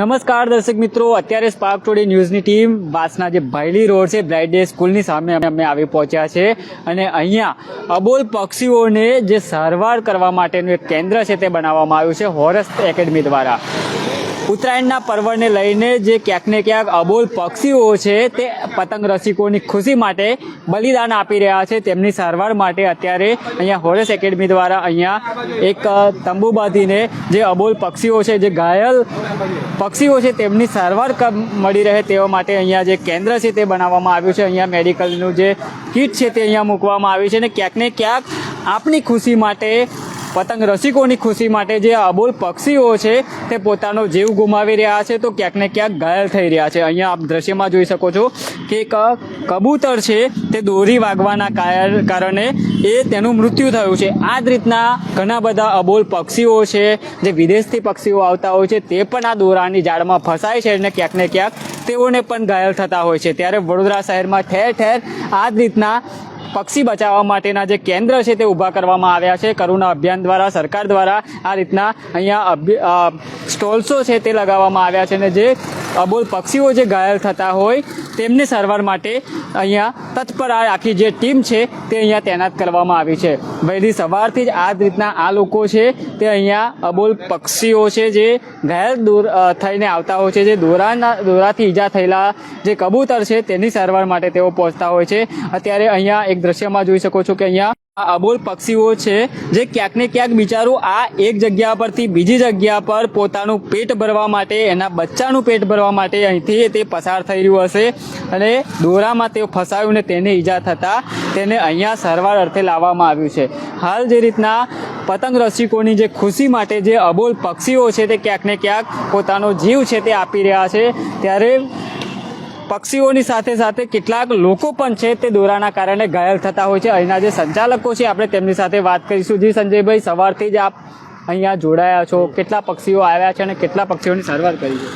નમસ્કાર દર્શક મિત્રો, અત્યારે સ્પાર્ક ટુડે ન્યૂઝની ટીમ વાસના જે ભાયલી રોડ છે બ્રાઇટ ડે સ્કૂલની સામે અમે આવી પહોંચ્યા છે અને અહીંયા અબોલ પક્ષીઓને જે સારવાર કરવા માટેનું એક કેન્દ્ર છે તે બનાવવામાં આવ્યું છે હોરસ એકેડમી દ્વારા. ઉત્તરાયણના પર્વને લઈને જે ક્યાંક ને ક્યાંક અબોલ પક્ષીઓ છે તે પતંગ રસિકોની ખુશી માટે બલિદાન આપી રહ્યા છે. તેમની સારવાર માટે અત્યારે અહીંયા હોરસ એકેડમી દ્વારા અહીંયા એક તંબુ બાંધીને જે અબોલ પક્ષીઓ છે, જે ઘાયલ પક્ષીઓ છે, તેમની સારવાર મળી રહે તેવા માટે અહીંયા જે કેન્દ્ર છે તે બનાવવામાં આવ્યું છે. અહીંયા મેડિકલનું જે કીટ છે તે અહીંયા મૂકવામાં આવ્યું છે અને ક્યાંક ને ક્યાંક આપણી ખુશી માટે, પતંગ રસિકોની ખુશી માટે જે અબોલ પક્ષીઓ છે તે પોતાનો જીવ ગુમાવી રહ્યા છે, તો ક્યાંક ને ક્યાંક ઘાયલ થઈ રહ્યા છે. અહીંયા આપ દ્રશ્યમાં જોઈ શકો છો કે એક કબૂતર છે તે દોરી વાગવાના કારણે તેનું મૃત્યુ થયું છે. આ જ રીતના ઘણા બધા અબોલ પક્ષીઓ છે જે વિદેશથી પક્ષીઓ આવતા હોય છે તે પણ આ દોરાની જાળમાં ફસાય છે અને ક્યાંક ને ક્યાંક તેઓને પણ ઘાયલ થતા હોય છે. ત્યારે વડોદરા શહેરમાં ઠેર ઠેર આ જ રીતના પક્ષી બચાવવા માટેના જે કેન્દ્ર છે તે ઊભા કરવામાં આવ્યા છે. કરુણા અભિયાન દ્વારા, સરકાર દ્વારા આ રીતના અહીંયા સ્ટોલ્સો છે તે લગાવવામાં આવ્યા છે અને જે અબોલ પક્ષીઓ જે ઘાયલ થતા હોય તેમની સારવાર માટે અહીંયા તત્પર આખી જે ટીમ છે તે અહીંયા તૈનાત કરવામાં આવી છે. વહેલી સવારથી જ આ જ રીતના આ લોકો છે તે અહીંયા અબોલ પક્ષીઓ છે જે ઘાયલ થઈને આવતા હોય છે, જે દોરાથી ઈજા થયેલા જે કબૂતર છે તેની સારવાર માટે તેઓ પહોંચતા હોય છે. અત્યારે અહીંયા એક દ્રશ્યમાં જોઈ શકો છો કે અહીંયા આ અબોલ પક્ષીઓ છે જે ક્યાંક ને ક્યાંક બિચારું આ એક જગ્યા પરથી બીજી જગ્યા પર પોતાનું પેટ ભરવા માટે, એના બચ્ચાનું પેટ ભરવા માટે અહીંથી તે પસાર થઈ રહ્યું હશે અને દોરામાં તે ફસાયું ને તેને ઈજા થતાં તેને અહીંયા સારવાર અર્થે લાવવામાં આવ્યું છે. હાલ જે રીતના પતંગ રસિકોની જે ખુશી માટે જે અબોલ પક્ષીઓ છે તે ક્યાંક ને ક્યાંક પોતાનો જીવ છે તે આપી રહ્યા છે, ત્યારે પક્ષીઓની સાથે સાથે કેટલાક લોકો પણ છે તે દોરાના કારણે ઘાયલ થતા હોય છે. અહીંના જે સંચાલકો છે આપણે તેમની સાથે વાત કરીશું. જી સંજયભાઈ, સવારથી જ આપ અહીંયા જોડાયા છો, કેટલા પક્ષીઓ આવ્યા છે અને કેટલા પક્ષીઓની સારવાર કરી છે?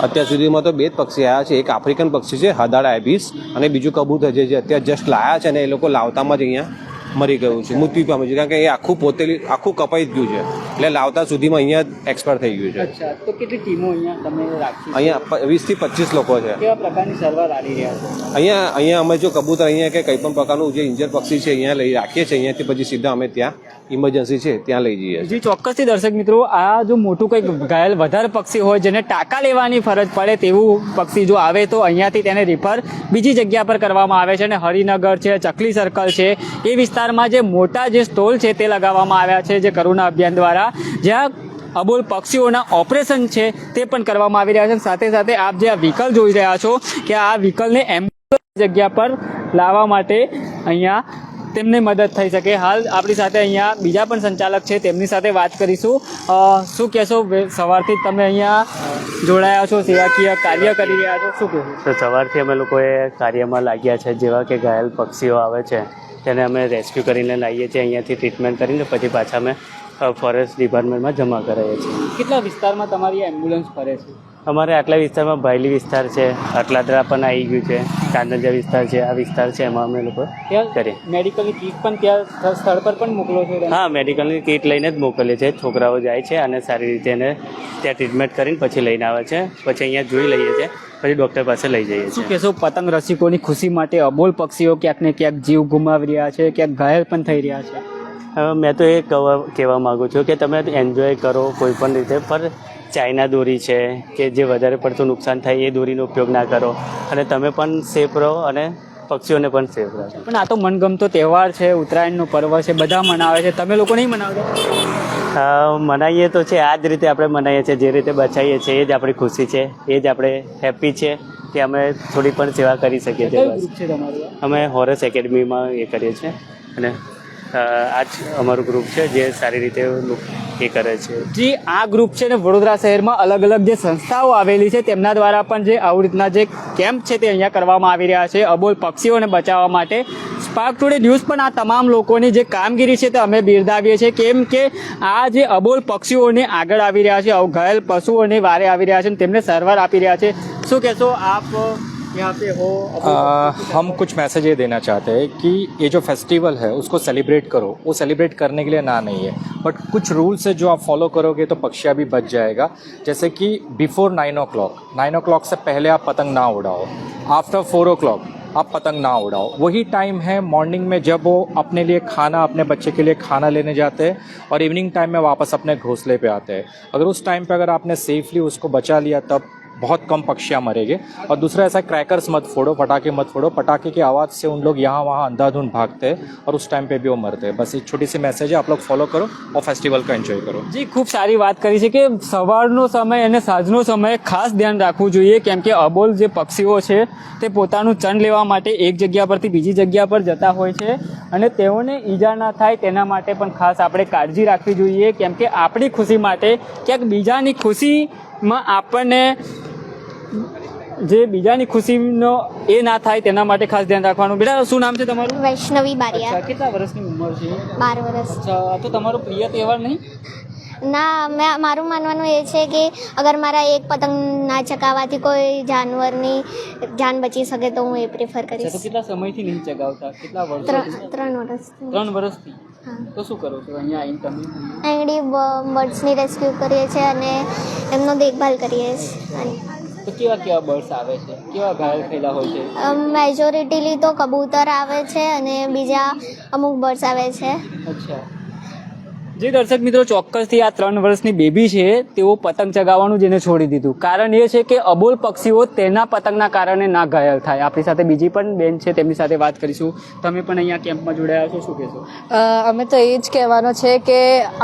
અત્યાર સુધીમાં તો 2 જ પક્ષી આવ્યા છે. એક આફ્રિકન પક્ષી છે હદાડા એબિસ અને બીજું કબૂતર છે જે અત્યારે જસ્ટ લાયા છે અને એ લોકો લાવતામાં જ અહીંયા મરી ગયું છે, મૃત્યુ પામ્યું છે, કારણ કે એ આખું કપાઈ જ ગયું છે એટલે લાવતા સુધીમાં અહીંયા એક્સપાયર થઈ ગયું છે. અચ્છા, તો કેટલી ટીમો અહીંયા તમે રાખી? અહીંયા 20 થી 25 લોકો છે. કેવા પ્રકારની સારવાર આવી રહ્યા છે અહીંયા અમે જો કબૂતર અહીંયા કે કંઈ પણ પ્રકારનું જે ઇન્જર પક્ષી છે અહીંયા લઈ રાખીએ છીએ. અહીંયાથી પછી સીધા અમે ત્યાં ઇમરજન્સી છે ત્યાં લઈ જઈએ. જી ચોક્કસથી દર્શક મિત્રો, આ જો મોટું કંઈક ઘાયલ વધારે પક્ષી હોય જેને ટાંકા લેવાની ફરજ પડે તેવું પક્ષી જો આવે તો અહીંયાથી તેને રિફર બીજી જગ્યા પર કરવામાં આવે છે અને હરિનગર છે, ચકલી સર્કલ છે, એ વિસ્તારમાં જે મોટા જે સ્ટોલ છે તે લગાવવામાં આવ્યા છે જે કરુણા અભિયાન દ્વારા, જ્યાં અબોલ પક્ષીઓના ઓપરેશન છે તે પણ કરવામાં આવી રહ્યા છે. સાથે સાથે આપ જે આ વ્હીકલ જોઈ રહ્યા છો કે આ વ્હીકલને એમ્બ્યુલન્સ જગ્યા પર લાવવા માટે અહીંયા તેમને મદદ થઈ શકે. હાલ આપણી સાથે અહીંયા બીજા પણ સંચાલક છે, તેમની સાથે વાત કરીશું. શું કહેશો, સવારથી તમે અહીંયા જોડાયા છો, સેવાકીય કાર્ય કરી રહ્યા છો, શું કહેશો? તો સવારથી અમે લોકોએ કાર્યમાં લાગ્યા છે. જેવા કે ઘાયલ પક્ષીઓ આવે છે તેને અમે રેસ્ક્યુ કરીને લાવીએ છીએ, અહીંયાથી ટ્રીટમેન્ટ કરીને પછી પાછા અમે ફોરેસ્ટ ડિપાર્ટમેન્ટમાં જમા કરાવીએ છીએ. કેટલા વિસ્તારમાં તમારી એમ્બ્યુલન્સ ફરે છે? અમારે આટલા વિસ્તારમાં ભાયલી વિસ્તાર છે, અટલાદરા પણ આવી ગયું છે, કાંદંજા વિસ્તાર છે, આ વિસ્તાર છે, એમાં અમે લોકો કરીએ. મેડિકલની કીટ પણ ત્યાં સ્થળ પર પણ મોકલો છો? હા, મેડિકલની કીટ લઈને જ મોકલીએ છીએ. છોકરાઓ જાય છે અને સારી રીતે એને ત્યાં ટ્રીટમેન્ટ કરીને પછી લઈને આવે છે, પછી અહીંયા જોઈ લઈએ છીએ, પછી ડૉક્ટર પાસે લઈ જઈએ છીએ. શું કહેશો, પતંગ રસિકોની ખુશી માટે અબોલ પક્ષીઓ ક્યાંક ને ક્યાંક જીવ ગુમાવી રહ્યા છે, ક્યાંક ઘાયલ પણ થઈ રહ્યા છે? મેં તો એ કહેવા માગું છું કે તમે એન્જોય કરો કોઈ પણ રીતે, પણ ચાઇના દોરી છે કે જે વધારે પડતું નુકસાન થાય એ દોરીનો ઉપયોગ ના કરો અને તમે પણ સેફ રહો અને પક્ષીઓને પણ સેફ રાખો. પણ આ તો મનગમતો તહેવાર છે, ઉત્તરાયણનું પર્વ છે, બધા મનાવે છે, તમે લોકો નહીં મનાવતા? મનાવીએ તો છે, આ જ રીતે આપણે મનાવીએ છીએ, જે રીતે બચાવીએ છીએ એ જ આપણી ખુશી છે, એ જ આપણે હેપી છે કે અમે થોડી પણ સેવા કરી શકીએ છીએ. ગ્રુપ છે તમારું? અમે હોરસ એકેડમીમાં એ કરીએ છીએ અને આ જ અમારું ગ્રુપ છે જે સારી રીતે એ કરે છે. જી, આ ગ્રુપ છે ને વડોદરા શહેરમાં અલગ અલગ જે સંસ્થાઓ આવેલી છે તેમના દ્વારા પણ જે આવી રીતના જે કેમ્પ છે તે અહીંયા કરવામાં આવી રહ્યા છે અબોલ પક્ષીઓને બચાવવા માટે. સ્પાર્ક ટુડે ન્યૂઝ પણ આ તમામ લોકોની જે કામગીરી છે તે અમે બિરદાવીએ છીએ, કેમ કે આ જે અબોલ પક્ષીઓને આગળ આવી રહ્યા છે, ઘાયલ પશુઓને વારે આવી રહ્યા છે અને તેમને સારવાર આપી રહ્યા છે. શું કહેશો આપ, यहाँ पे हो हम कुछ मैसेज ये देना चाहते हैं कि ये जो फेस्टिवल है उसको सेलिब्रेट करो, वो सेलिब्रेट करने के लिए ना नहीं है, बट कुछ रूल्स है जो आप फॉलो करोगे तो पक्षियाँ भी बच जाएगा। जैसे कि बिफोर 9 o'clock से पहले आप पतंग ना उड़ाओ, आफ्टर 4 o'clock आप पतंग ना उड़ाओ। वही टाइम है मॉर्निंग में जब वो अपने लिए खाना, अपने बच्चे के लिए खाना लेने जाते हैं और इवनिंग टाइम में वापस अपने घोंसले पे आते हैं। अगर उस टाइम पे अगर आपने सेफली उसको बचा लिया तब बहुत कम पक्षियाँ मरेंगे। और दूसरा ऐसा क्रैकर्स मत फोड़ो, पटाखे मत फोड़ो, पटाखे की आवाज़ से उन लोग यहाँ वहाँ अंधाधुंध भागते हैं और उस टाइम पे भी वो मरते हैं। बस एक छोटी सी मैसेज है, आप लोग फॉलो करो और फेस्टिवल का एंजॉय करो। જી ખૂબ સારી વાત કરી છે કે સવારનો સમય અને સાંજનો સમય ખાસ ધ્યાન રાખવું જોઈએ, કેમ કે અબોલ જે પક્ષીઓ છે તે પોતાનું ચણ લેવા માટે એક જગ્યા પરથી બીજી જગ્યા પર જતા હોય છે અને તેઓને ઈજા ના થાય તેના માટે પણ ખાસ આપણે કાળજી રાખવી જોઈએ, કેમ કે આપણી ખુશી માટે ક્યાંક બીજાની ખુશીમાં આપણને જે બીજાની ખુશીનો એ ના થાય તેના માટે ખાસ ધ્યાન રાખવાનું. બેટા શું નામ છે તમારું? વૈષ્ણવી બારિયા. અચ્છા, કેટલા વર્ષની ઉંમર છે? 12 વર્ષ. અચ્છા, તો તમારો પ્રિય તહેવાર નહીં? ના, મારું માનવાનું એ છે કે અગર મારા એક પતંગ ના ચકાવવાથી કોઈ જાનવરની જાન બચી શકે તો હું એ પ્રિફર અચ્છા, તો કરીશ. કેટલા સમયથી નહીં ચગાવતા? કેટલા વર્ષ? 3 વર્ષ. 3 વર્ષથી. હા. તો શું કરો છો અહીંયા આવીને તમે? આગળ બર્ડ્સની રેસ્ક્યુ કરીએ છીએ અને એમનો દેખભાલ કરીએ છીએ. તો કેવા કેવા બર્ડ્સ આવે છે? કેવા ઘાયલ થયેલા હોય છે? મેજોરિટીલી તો કબૂતર આવે છે અને બીજા અમુક બર્ડ્સ આવે છે. અચ્છા. જે દર્શક મિત્રો ચોક્કસથી આ 3 વર્ષની બેબી છે તેઓ પતંગ ચગાવવાનું જેને છોડી દીધું, કારણ એ છે કે અબોલ પક્ષીઓ તેના પતંગના કારણે ના ઘાયલ થાય. આપણી સાથે બીજી પણ બેન છે, તેમની સાથે વાત કરીશું. તમે પણ અહીંયા કેમ્પમાં જોડાયા છો, શું કહેશો? અમે તો એ જ કહેવાનો છે કે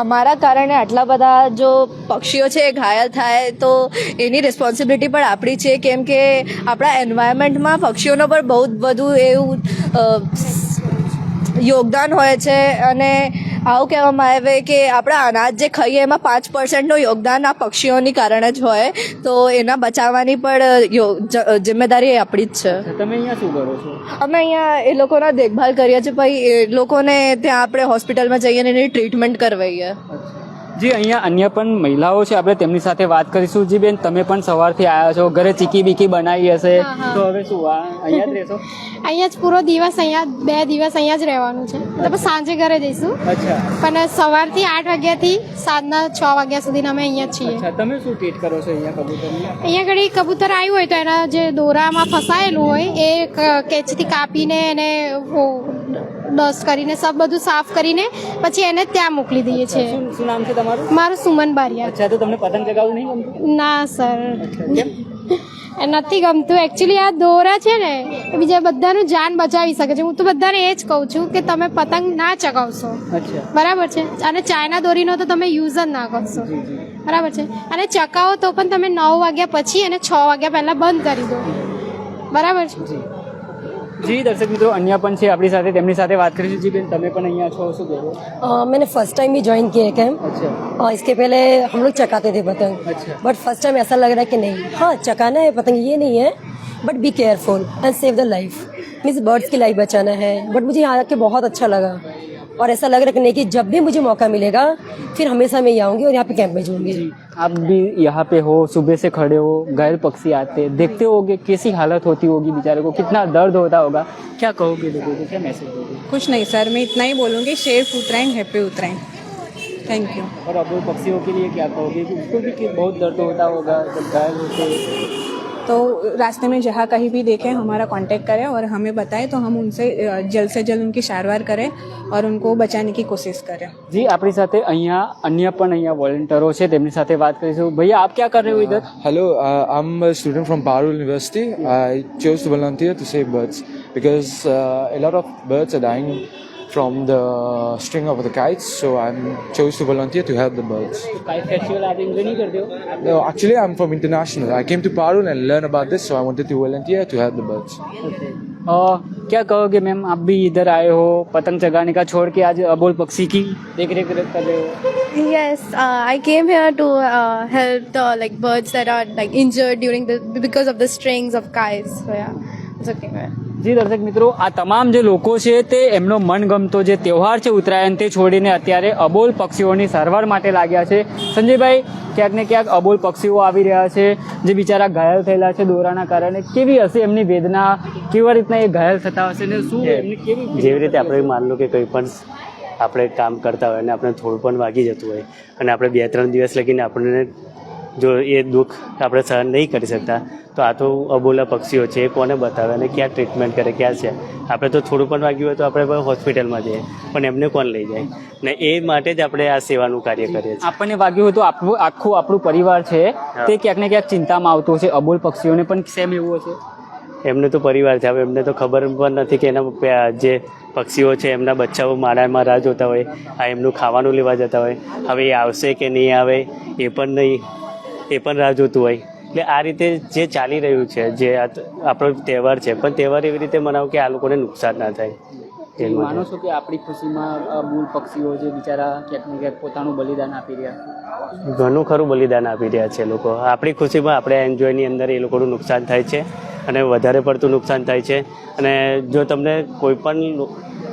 અમારા કારણે આટલા બધા જો પક્ષીઓ છે એ ઘાયલ થાય તો એની રિસ્પોન્સિબિલિટી પણ આપણી છે, કેમ કે આપણા એન્વાયરમેન્ટમાં પક્ષીઓનો પણ બહુ જ બધું એવું યોગદાન હોય છે. અને આવું કહેવામાં આવે કે આપણા અનાજ જે ખાઈએ એમાં 5%નું યોગદાન આ પક્ષીઓની કારણે જ હોય, તો એના બચાવવાની પણ જિમ્મેદારી આપણી જ છે. તમે અહીંયા શું કરો છો? અમે અહીંયા એ લોકોના દેખભાલ કરીએ છીએ, પછી એ લોકોને ત્યાં આપણે હોસ્પિટલમાં જઈએ અને એની ટ્રીટમેન્ટ કરવાઈએ. જી, અહીંયા અન્ય પણ મહિલાઓ છે, આપણે તેમની સાથે વાત કરીશું. જી બેન, તમે પણ સવારથી આવ્યા છો, ઘરે ચીકી બીકી બનાવી હશે, તો હવે શું અહીંયા જ રહેશો? અહીંયા જ પૂરો દિવસ, અહીંયા 2 દિવસ અહીંયા જ રહેવાનું છે. મતલબ સાંજે ઘરે જઈશું, અચ્છા. પણ સવારથી 8 વાગ્યાથી સાંજના 6 વાગ્યા સુધી અમે અહીંયા જ છીએ. અચ્છા, તમે શું ટ્રીટ કરો છો અહીંયા કબૂતરની? અહીંયા ઘડી કબૂતર આવ્યું હોય તો એના જે દોરામાં ફસાયેલું હોય એ કેચથી કાપીને એને ડસ્ટ કરીને સબ બધું સાફ કરીને પછી એને ત્યાં મોકલી દઈએ છીએ. શું નામ છે તમારું? મારું સુમન બારિયા. અચ્છા, તો તમને પતંગ ચગાવવું નહીં ગમતું? ના સર, કેમ? નથી ગમતું. એકચ્યુઅલી આ દોરા છે ને એ બીજા બધાનું જાન બચાવી શકે છે. હું તો બધાને એ જ કહું છું કે તમે પતંગ ના ચગાવશો, અચ્છા. બરાબર છે. અને ચાઇના દોરીનો તો તમે યુઝ જ ના કરશો, બરાબર છે. અને ચકાવો તો પણ તમે 9 વાગ્યા પછી અને 6 વાગ્યા પહેલાં બંધ કરી દો, બરાબર છે. જી દર્શક મિત્રો, અન્ય પણ છે આપણી સાથે, તેમની સાથે વાત કરીશું. જી બેન, તમે પણ અહીંયા છો, શું કહો? मैंने फर्स्ट टाइम ही ज्वाइन किया है कैंप, अच्छा. और इसके पहले हम लोग चकाते थे पतंग, अच्छा. बट फर्स्ट टाइम ऐसा लग रहा है कि नहीं, हाँ चकाना है पतंग ये नहीं है, but be careful and save the life, means birds की लाइफ बचाना है. बट मुझे यहाँ आके बहुत अच्छा लगा और ऐसा लग रहा है कि नहीं कि जब भी मुझे मौका मिलेगा फिर हमेशा मैं यहाँ आऊँगी और यहाँ पे कैंप में जुड़ूंगी. आप भी यहाँ पे हो, सुबह से खड़े हो, घायल पक्षी आते, देखते होगे कैसी हालत होती होगी बेचारे को, कितना दर्द होता होगा. क्या कहोगे लोगों को, क्या मैसेज दोगे? कुछ नहीं सर, मैं इतना ही बोलूँगी, safe Uttarayan, happy Uttarayan. Thank you. और अब पक्षियों के लिए क्या कहोगे? उसको भी बहुत दर्द होता होगा जब घायल होते. तो रास्ते में जहाँ कहीं भी देखें हमारा कांटेक्ट करें और हमें बताएं तो हम उनसे जल्द से जल्द उनकी सारवार करें और उनको बचाने की कोशिश करें. जी, આપણી સાથે અહીંયા અન્ય પણ અહીંયા વોલન્ટિયરો છે, તેમની સાથે વાત કરીશું. ભૈया, आप क्या कर रहे हो इधर? Hello, I'm a student from Parul University. I chose to volunteer to save birds because a lot of birds are dying from the string of the kites, so I chose to volunteer to help the birds. Kite festival आप enjoy नहीं करते हो? No, actually I'm from international. I came to Parul and learn about this, so I wanted to volunteer to help the birds. क्या कहोगे ma'am, आप भी इधर आए हो पतंग चगाने का छोड़ के आज अबोल पक्षी की देख रेख कर रहे हो? Yes, I came here to help the like birds that are like injured during because of the strings of kites. So yeah, it's okay. જી દર્શક મિત્રો, આ તમામ જે લોકો છે તે એમનો મનગમતો જે તહેવાર છે ઉત્તરાયણ તે છોડીને અત્યારે અબોલ પક્ષીઓની સારવાર માટે લાગ્યા છે. સંજયભાઈ, ક્યાંક ને ક્યાંક અબોલ પક્ષીઓ આવી રહ્યા છે જે બિચારા ઘાયલ થયેલા છે દોરાના કારણે. કેવી હશે એમની વેદના, કેવી રીતના એ ઘાયલ થતા હશે ને શું એમની કેવી જેવી રીતે આપણે માન લો કે કંઈ પણ આપણે કામ કરતા હોય અને આપણે થોડું પણ વાગી જતું હોય અને આપણે 2-3 દિવસ લગીને આપણને જો એ દુઃખ આપણે સહન નહીં કરી શકતા, તો આ તો અબોલા પક્ષીઓ છે, એ કોને બતાવે અને ક્યાં ટ્રીટમેન્ટ કરે, ક્યાં છે. આપણે તો થોડું પણ વાગ્યું હોય તો આપણે હોસ્પિટલમાં જઈએ, પણ એમને કોણ લઈ જાય ને? એ માટે જ આપણે આ સેવાનું કાર્ય કરીએ છીએ. આપણને વાગ્યું હોય તો આખું આપણું પરિવાર છે તે ક્યાંક ને ક્યાંક ચિંતામાં આવતું હશે. અબોલ પક્ષીઓને પણ સેમ એવું હશે. એમને તો પરિવાર છે, હવે એમને તો ખબર પણ નથી કે એના જે પક્ષીઓ છે એમના બચ્ચાઓ માળામાં રાહ જોતા હોય, આ એમનું ખાવાનું લેવા જતા હોય, હવે એ આવશે કે નહીં આવે એ પણ રાહ જોતું હોય. એટલે આ રીતે જે ચાલી રહ્યું છે, જે આપણો તહેવાર છે, પણ તહેવાર એવી રીતે મનાવો કે આ લોકોને નુકસાન ના થાય. માનો છો કે આપણી ખુશીમાં મૂળ પક્ષીઓ જે બિચારા ક્યાંક ને ક્યાંક પોતાનું બલિદાન આપી રહ્યા? ઘણું ખરું બલિદાન આપી રહ્યા છે લોકો. આપણી ખુશીમાં આપણે એન્જોયની અંદર એ લોકોનું નુકસાન થાય છે અને વધારે પડતું નુકસાન થાય છે. અને જો તમને કોઈ પણ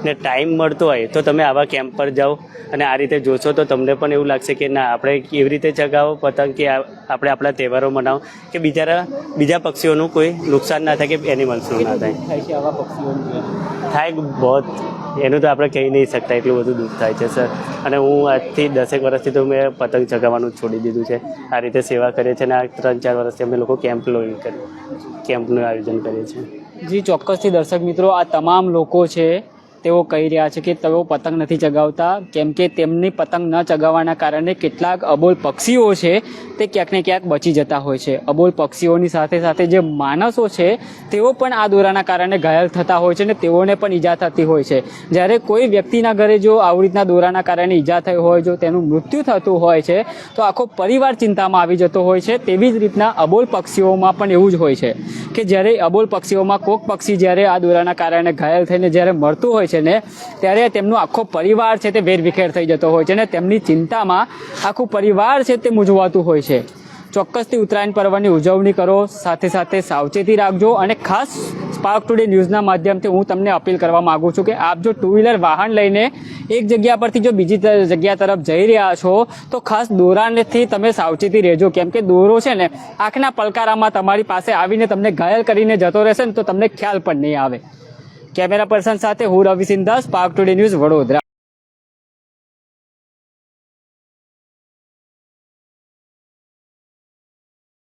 ને ટાઈમ મળતો હોય તો તમે આવા કેમ્પ પર જાઓ અને આ રીતે જોશો તો તમને પણ એવું લાગશે કે ના, આપણે એવી રીતે ચગાવો પતંગ કે આપણે આપણા તહેવારો મનાવો કે બીજા પક્ષીઓનું કોઈ નુકસાન ના થાય કે એનિમલ્સનું ના થાય. થાય છે આવા પક્ષીઓનું? થાય બહુ, એનું તો આપણે કહી નહીં શકતા, એટલું બધું દુઃખ થાય છે સર. અને હું આજથી 10 વર્ષથી તો મેં પતંગ ચગાવવાનું છોડી દીધું છે. આ રીતે સેવા કરીએ છીએ અને આ 3-4 વર્ષથી અમે લોકો કેમ્પનું આયોજન કરીએ છીએ. જી ચોક્કસથી દર્શક મિત્રો, આ તમામ લોકો છે તેઓ કહી રહ્યા છે કે તેઓ પતંગ નથી ચગાવતા કેમ કે તેમની પતંગ ન ચગાવવાના કારણે કેટલાક અબોલ પક્ષીઓ છે તે ક્યાંક ને ક્યાંક બચી જતા હોય છે. અબોલ પક્ષીઓની સાથે સાથે જે માણસો છે તેઓ પણ આ દોરાના કારણે ઘાયલ થતા હોય છે અને તેઓને પણ ઈજા થતી હોય છે. જ્યારે કોઈ વ્યક્તિના ઘરે જો આવી રીતના દોરાના કારણે ઈજા થઈ હોય, જો તેનું મૃત્યુ થતું હોય છે તો આખો પરિવાર ચિંતામાં આવી જતો હોય છે. તેવી જ રીતના અબોલ પક્ષીઓમાં પણ એવું જ હોય છે કે જ્યારે અબોલ પક્ષીઓમાં કોક પક્ષી જ્યારે આ દોરાના કારણે ઘાયલ થઈને જ્યારે મરતું હોય છે ને, ત્યારે તેમનો આખો પરિવાર છે તે વેરવિખેર થઈ જતો હોય છે અને તેમની ચિંતામાં આખું પરિવાર છે તે મૂંઝવાતું હોય છે. ચોક્કસથી ઉત્તરાયણ પર્વની ઉજવણી કરો, સાથે સાથે સાવચેતી રાખજો. અને ખાસ સ્પાર્ક ટુડે ન્યૂઝના માધ્યમથી હું તમને અપીલ કરવા માગું છું કે આપ જો 2-વ્હીલર વાહન લઈને એક જગ્યા પરથી જો બીજી જગ્યા તરફ જઈ રહ્યા છો તો ખાસ દોરાનેથી તમે સાવચેતી રહેજો, કેમ કે દોરો છે ને આંખના પલકારામાં તમારી પાસે આવીને તમને ઘાયલ કરીને જતો રહેશે ને તો તમને ખ્યાલ પણ નહીં આવે. કેમેરા પર્સન સાથે હું Ravi Sindha, spark today news, Vadodara.